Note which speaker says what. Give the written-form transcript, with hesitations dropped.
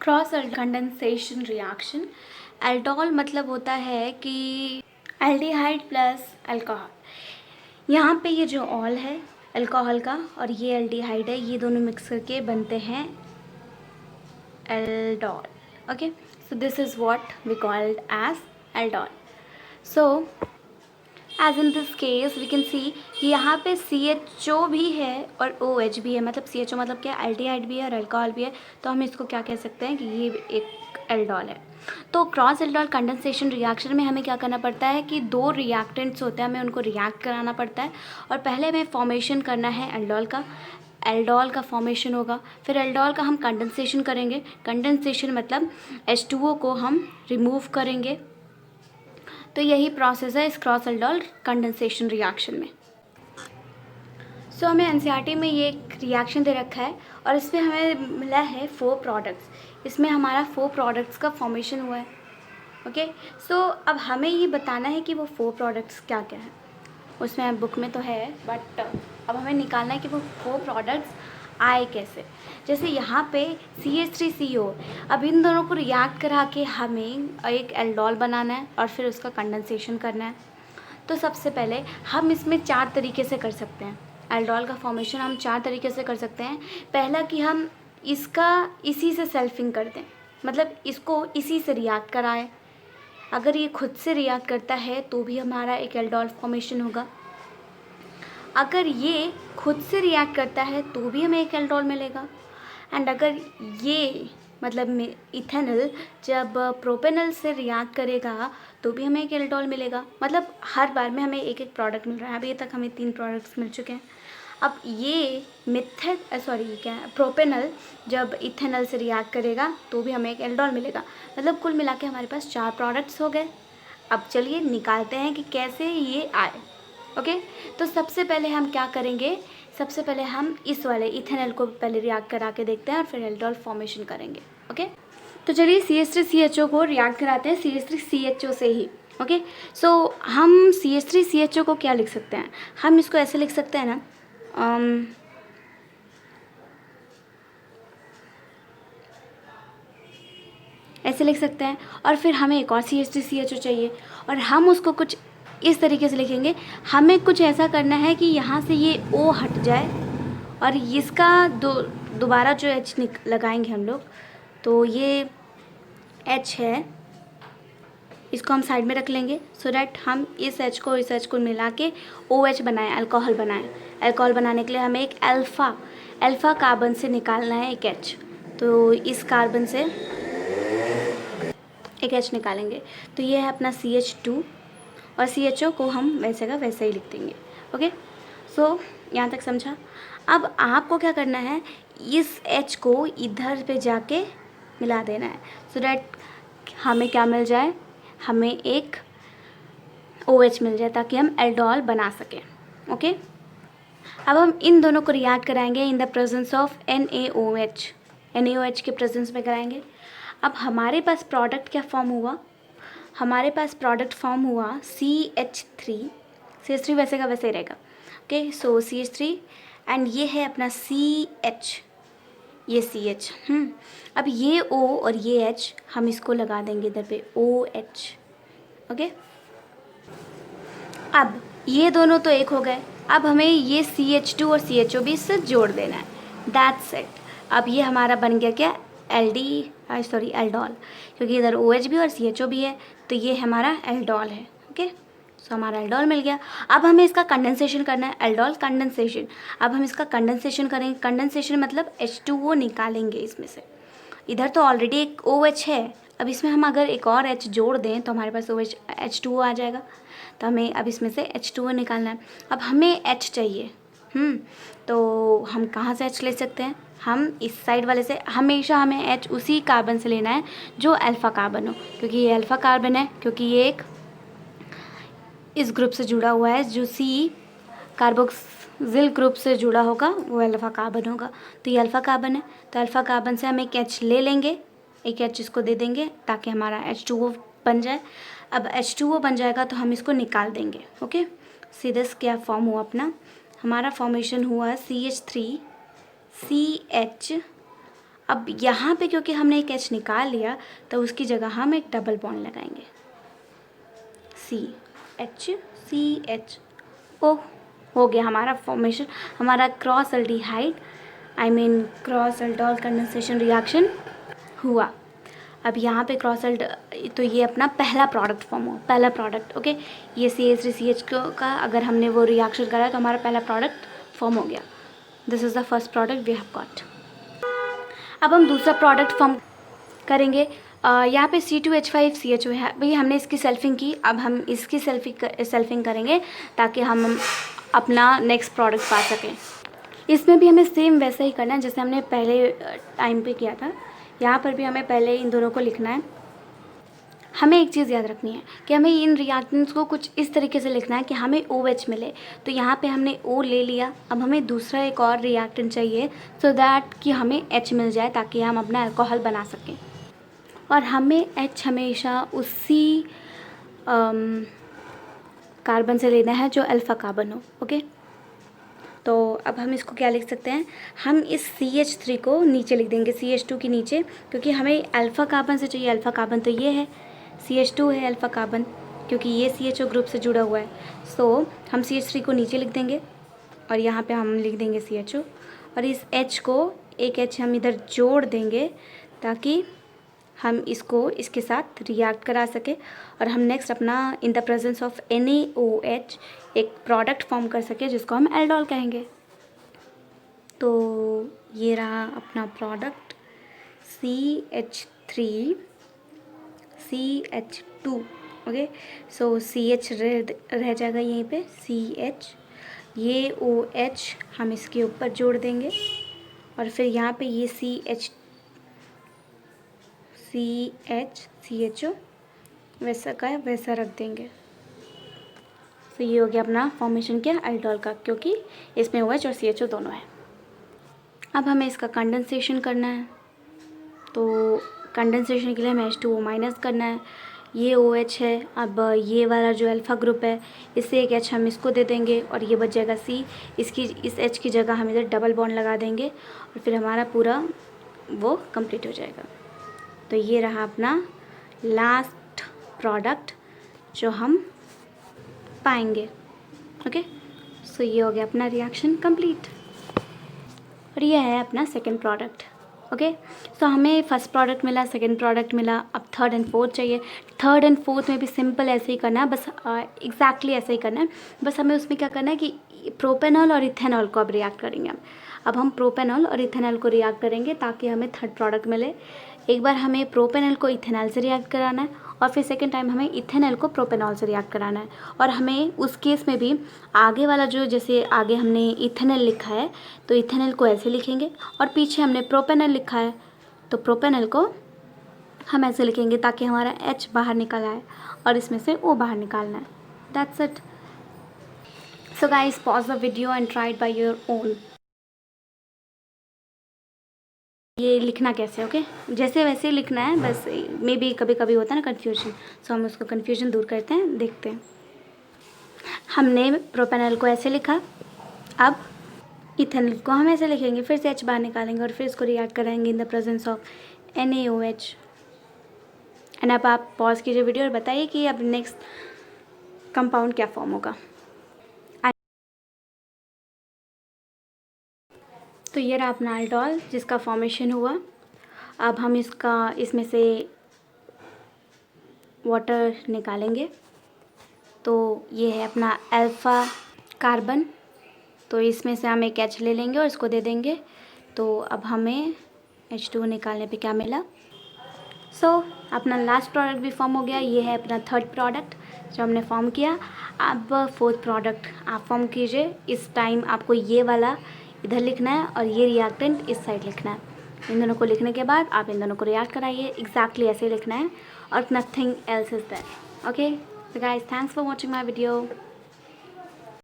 Speaker 1: Cross condensation reaction. Aldol मतलब होता है कि एल्डिहाइड प्लस अल्कोहल। यहाँ पे ये जो ऑल है अल्कोहल का और ये एल्डिहाइड है, ये दोनों मिक्स करके बनते हैं aldol. Okay, so this is what we called as aldol. So as in this case we can see कि यहाँ पे CHO भी है और OH भी है, मतलब CHO मतलब क्या, एल्डिहाइड भी है और अल्कोहल भी है, तो हम इसको क्या कह सकते हैं कि ये एक एल्डोल है. तो क्रॉस एल्डोल कंडेंसेशन रिएक्शन में हमें क्या करना पड़ता है कि दो रिएक्टेंट्स होते हैं, हमें उनको रिएक्ट कराना पड़ता है और पहले हमें फॉर्मेशन करना है एल्डोल का. एल्डोल का फॉर्मेशन होगा, फिर एल्डोल का हम कंडेंसेशन करेंगे. कंडेंसेशन मतलब H2O को हम रिमूव करेंगे. तो यही प्रोसेस है इस क्रॉस एल्डोल कंडेंसेशन रिएक्शन में. सो हमें एनसीईआरटी में ये एक रिएक्शन दे रखा है और इसमें हमें मिला है 4 प्रोडक्ट्स. इसमें हमारा 4 प्रोडक्ट्स का फॉर्मेशन हुआ है. ओके, सो अब हमें ये बताना है कि वो 4 प्रोडक्ट्स क्या क्या हैं. उसमें बुक में तो है बट अब हमें निकालना है कि वो 4 प्रोडक्ट्स आए कैसे. जैसे यहाँ पे CH3CO, अब इन दोनों को रिएक्ट करा के हमें एक एल्डोल बनाना है और फिर उसका कंडेंसेशन करना है. तो सबसे पहले हम इसमें 4 तरीके से कर सकते हैं. एल्डोल का फॉर्मेशन हम 4 तरीके से कर सकते हैं. पहला कि हम इसका इसी से सेल्फिंग कर दें, मतलब इसको इसी से रिएक्ट कराएं. अगर ये खुद से रिएक्ट करता है तो भी हमारा एक एल्डोल फॉर्मेशन होगा. अगर ये खुद से रिएक्ट करता है तो भी हमें एक एल्डोल मिलेगा. एंड अगर ये मतलब इथेनॉल जब प्रोपेनॉल से रिएक्ट करेगा तो भी हमें एक एल्डोल मिलेगा. मतलब हर बार में हमें एक एक प्रोडक्ट मिल रहा है. अभी तक हमें 3 प्रोडक्ट्स मिल चुके हैं. अब ये प्रोपेनॉल जब इथेनॉल से रिएक्ट करेगा तो भी हमें एक एल्डोल मिलेगा. मतलब कुल मिला के हमारे पास 4 प्रोडक्ट्स हो गए. अब चलिए निकालते हैं कि कैसे ये आए. ओके, तो सबसे पहले हम क्या करेंगे, सबसे पहले हम इस वाले इथेनॉल को पहले रिएक्ट करा के देखते हैं और फिर एल्डोल फॉर्मेशन करेंगे. ओके, तो चलिए CH3CHO को रिएक्ट कराते हैं CH3CHO से ही. ओके, सो हम CH3CHO को क्या लिख सकते हैं, हम इसको ऐसे लिख सकते हैं ना, ऐसे लिख सकते हैं. और फिर हमें एक और CH3CHO चाहिए और हम उसको कुछ इस तरीके से लिखेंगे. हमें कुछ ऐसा करना है कि यहाँ से ये O हट जाए और इसका दोबारा जो H लगाएंगे हम लोग, तो ये H है, इसको हम साइड में रख लेंगे सो डैट हम इस H को मिला के OH बनाएं, अल्कोहल बनाएं. अल्कोहल बनाने के लिए हमें एक अल्फ़ा कार्बन से निकालना है एक H. तो इस कार्बन से एक H निकालेंगे. तो ये है अपना CH2 और CHO को हम वैसे का वैसे ही लिख देंगे. ओके, सो यहाँ तक समझा. अब आपको क्या करना है, इस H को इधर पे जाके मिला देना है सो डैट हमें क्या मिल जाए, हमें एक OH मिल जाए ताकि हम एल्डोल बना सकें. ओके, अब हम इन दोनों को रिएक्ट कराएंगे in the presence of NaOH के प्रेजेंस में कराएंगे. अब हमारे पास प्रोडक्ट क्या फॉर्म हुआ, हमारे पास प्रोडक्ट फॉर्म हुआ CH3 वैसे का वैसे ही रहेगा. ओके, सो CH3 एंड ये है अपना CH, ये CH. अब ये O और ये H हम इसको लगा देंगे इधर पे OH. ओके, अब ये दोनों तो एक हो गए. अब हमें ये CH2 और CHO भी इससे जोड़ देना है. That's it. अब ये हमारा बन गया क्या, एल्डोल, क्योंकि इधर OH भी और CHO भी है तो ये हमारा एल्डोल है. ओके, सो हमारा एल्डोल मिल गया. अब हमें इसका कंडेंसेशन करना है, एल्डोल कंडेंसेशन. अब हम इसका कंडेंसेशन करेंगे. कंडेंसेशन मतलब H2O निकालेंगे इसमें से. इधर तो ऑलरेडी एक OH है, अब इसमें हम अगर एक और H जोड़ दें तो हमारे पास H2O आ जाएगा. तो हमें अब इसमें से H2O निकालना है. अब हमें H चाहिए. तो हम कहाँ से H ले सकते हैं, हम इस साइड वाले से. हमेशा हमें H उसी कार्बन से लेना है जो अल्फ़ा कार्बन हो, क्योंकि ये अल्फ़ा कार्बन है, क्योंकि ये एक इस ग्रुप से जुड़ा हुआ है. जो C कार्बोक्सिल ग्रुप से जुड़ा होगा वो अल्फ़ा कार्बन होगा. तो ये अल्फ़ा कार्बन है, तो अल्फ़ा कार्बन से हम एक H ले लेंगे, एक H इसको दे देंगे ताकि हमारा H2O बन जाए. अब H2O बन जाएगा तो हम इसको निकाल देंगे. ओके, सीधे क्या फॉर्म हुआ अपना, हमारा फॉर्मेशन हुआ CH3CH अब यहाँ पे क्योंकि हमने एक H निकाल लिया तो उसकी जगह हम एक डबल बॉन्ड लगाएंगे, CH ओ हो गया हमारा फॉर्मेशन, हमारा cross aldehyde cross aldol condensation reaction हुआ। अब यहाँ पे क्रॉस एल्ड, तो ये अपना पहला प्रोडक्ट फॉर्म हुआ, पहला प्रोडक्ट। ओके, ये CH3CH का अगर हमने वो रिएक्शन करा तो हमारा पहला प्रोडक्ट फॉर्म हो गया। This is the first product we have got. अब हम दूसरा प्रोडक्ट फॉर्म करेंगे। यहाँ पे C2H5CHO है, भाई हमने इसकी सेल्फिंग की, अब हम इसकी सेल्फिंग करेंगे ताकि हम अपना नेक्स्ट प्रोडक्ट पा सकें। इसमें भी हमें सेम वैसा ही करना है जैसे हमने पहले टाइम पे किया था। यहाँ पर भी हमें पहले इन दोनों को लिखना है। हमें एक चीज़ याद रखनी है कि हमें इन रिएक्टेंट्स को कुछ इस तरीके से लिखना है कि हमें OH मिले। तो यहाँ पे हमने O ले लिया, अब हमें दूसरा एक और रिएक्टेंट चाहिए सो दैट कि हमें H मिल जाए ताकि हम अपना अल्कोहल बना सकें। और हमें H हमेशा उसी कार्बन से लेना है जो अल्फ़ा कार्बन हो। ओके, तो अब हम इसको क्या लिख सकते हैं, हम इस CH3 को नीचे लिख देंगे CH2 के नीचे, क्योंकि हमें अल्फ़ा कार्बन से चाहिए। अल्फ़ा कार्बन तो ये है, CH2 है अल्फ़ा कार्बन, क्योंकि ये CHO ग्रुप से जुड़ा हुआ है। सो हम CH3 को नीचे लिख देंगे और यहाँ पे हम लिख देंगे CHO, और इस H को एक H हम इधर जोड़ देंगे ताकि हम इसको इसके साथ रिएक्ट करा सके और हम नेक्स्ट अपना in the presence of NaOH एक प्रोडक्ट फॉर्म कर सके जिसको हम एल्डोल कहेंगे। तो ये रहा अपना प्रोडक्ट CH3CH2। ओके, सो CH रह जाएगा यहीं पे, CH, ये OH हम इसके ऊपर जोड़ देंगे और फिर यहाँ पे ये CHO वैसा का वैसा रख देंगे। तो ये हो गया अपना फॉर्मेशन क्या, एल्डोल का, क्योंकि इसमें OH और CHO दोनों है। अब हमें इसका कंडेंसेशन करना है, तो कंडेंसेशन के लिए हमें H2O माइनस करना है। ये OH है, अब ये वाला जो अल्फ़ा ग्रुप है इससे एक H हम इसको दे देंगे और ये बच जाएगा C। इस H की जगह हम इधर डबल बॉन्ड लगा देंगे और फिर हमारा पूरा वो कंप्लीट हो जाएगा। तो ये रहा अपना लास्ट प्रोडक्ट जो हम पाएंगे। ओके, सो ये हो गया अपना रिएक्शन कंप्लीट और ये है अपना सेकंड प्रोडक्ट। ओके, सो हमें फर्स्ट प्रोडक्ट मिला, सेकंड प्रोडक्ट मिला, अब थर्ड एंड फोर्थ चाहिए। थर्ड एंड फोर्थ में भी सिंपल ऐसे ही करना है, बस एग्जैक्टली ऐसे ही करना है। बस हमें उसमें क्या करना है कि प्रोपेनॉल और इथेनॉल को अब रिएक्ट करेंगे। अब हम प्रोपेनॉल और इथेनॉल को रिएक्ट करेंगे ताकि हमें थर्ड प्रोडक्ट मिले। एक बार हमें प्रोपेनॉल को इथेनॉल से रिएक्ट कराना है और फिर सेकेंड टाइम हमें इथेनॉल को प्रोपेनॉल से रिएक्ट कराना है। और हमें उस केस में भी आगे वाला जो, जैसे आगे हमने इथेनॉल लिखा है तो इथेनॉल को ऐसे लिखेंगे और पीछे हमने प्रोपेनॉल लिखा है तो प्रोपेनॉल को हम ऐसे लिखेंगे ताकि हमारा H बाहर निकल आए और इसमें से O बाहर निकालना है। That's it. So guys, pause the video and try it by your own. ये लिखना कैसे, ओके, जैसे वैसे लिखना है, बस मे बी कभी कभी होता है ना कन्फ्यूजन, सो हम उसको कन्फ्यूजन दूर करते हैं। देखते हैं, हमने प्रोपेनॉल को ऐसे लिखा, अब इथेनॉल को हम ऐसे लिखेंगे, फिर से H बाहर निकालेंगे और फिर इसको रिएक्ट कराएंगे in the presence of NaOH। And अब आप पॉज कीजिए वीडियो और बताइए कि अब नेक्स्ट कंपाउंड क्या फॉर्म होगा। तो ये रहा अपना एल्डोल जिसका फॉर्मेशन हुआ। अब हम इसमें से वाटर निकालेंगे। तो ये है अपना अल्फ़ा कार्बन, तो इसमें से हम एक H ले लेंगे और इसको दे देंगे। तो अब हमें H2 निकालने पे क्या मिला, अपना लास्ट प्रोडक्ट भी फॉर्म हो गया। ये है अपना थर्ड प्रोडक्ट जो हमने फॉर्म किया। अब फोर्थ प्रोडक्ट आप फॉर्म कीजिए। इस टाइम आपको ये वाला इधर लिखना है और ये रिएक्टेंट इस साइड लिखना है। इन दोनों को लिखने के बाद आप इन दोनों को रिएक्ट कराइए, एग्जैक्टली ऐसे लिखना है और nothing else is that. Okay, so guys, thanks for watching my video.